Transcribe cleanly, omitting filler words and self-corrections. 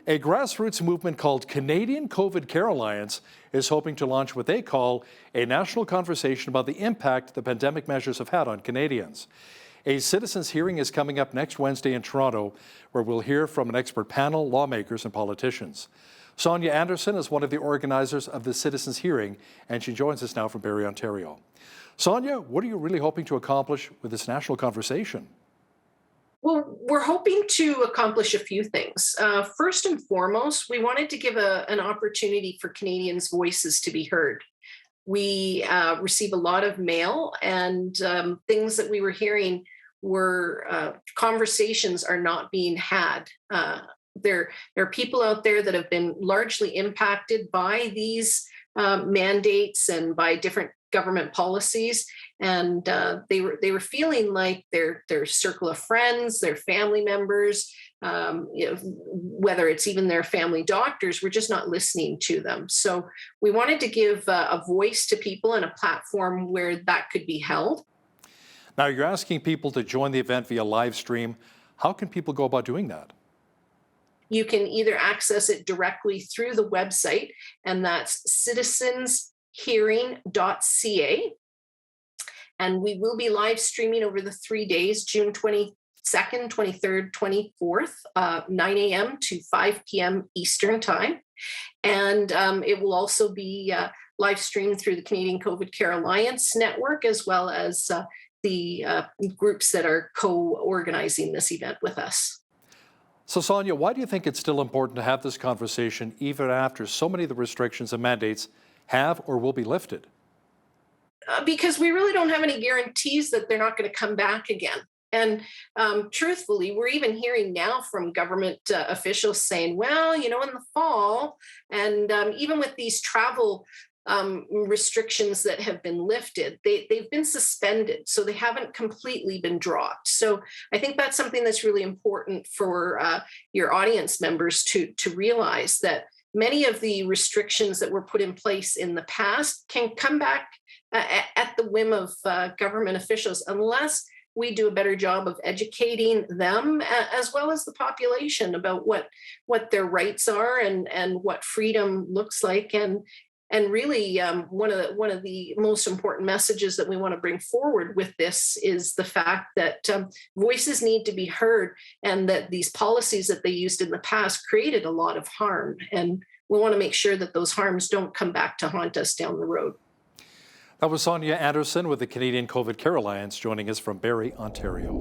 A grassroots movement called Canadian COVID Care Alliance is hoping to launch what they call a national conversation about the impact the pandemic measures have had on Canadians. A citizens' hearing is coming up next Wednesday in Toronto, where we'll hear from an expert panel, lawmakers and politicians. Sonia Anderson is one of the organizers of the citizens' hearing, and she joins us now from Barrie, Ontario. Sonia, what are you really hoping to accomplish with this national conversation? Well, we're hoping to accomplish a few things. First and foremost, we wanted to give an opportunity for Canadians' voices to be heard. We receive a lot of mail, and things that we were hearing were conversations are not being had. There are people out there that have been largely impacted by these mandates and by different government policies, and they were feeling like their circle of friends, their family members, whether it's even their family doctors, were just not listening to them. So we wanted to give a voice to people and a platform where that could be held. Now, you're asking people to join the event via live stream. How can people go about doing that? You can either access it directly through the website, and that's citizenshearing.ca. And we will be live streaming over the 3 days, June 22nd, 23rd, 24th, 9 a.m. to 5 p.m. Eastern Time. And it will also be live streamed through the Canadian COVID Care Alliance network, as well as the groups that are co-organizing this event with us. So, Sonia, why do you think it's still important to have this conversation even after so many of the restrictions and mandates have or will be lifted? Because we really don't have any guarantees that they're not going to come back again. And truthfully, we're even hearing now from government officials saying, well, in the fall, and even with these travel restrictions that have been lifted, they've been suspended, so they haven't completely been dropped. So I think that's something that's really important for your audience members to realize, that many of the restrictions that were put in place in the past can come back at the whim of government officials, unless we do a better job of educating them as well as the population about what their rights are and what freedom looks like. And really, one of the most important messages that we want to bring forward with this is the fact that voices need to be heard, and that these policies that they used in the past created a lot of harm. And we want to make sure that those harms don't come back to haunt us down the road. That was Sonia Anderson with the Canadian COVID Care Alliance joining us from Barrie, Ontario.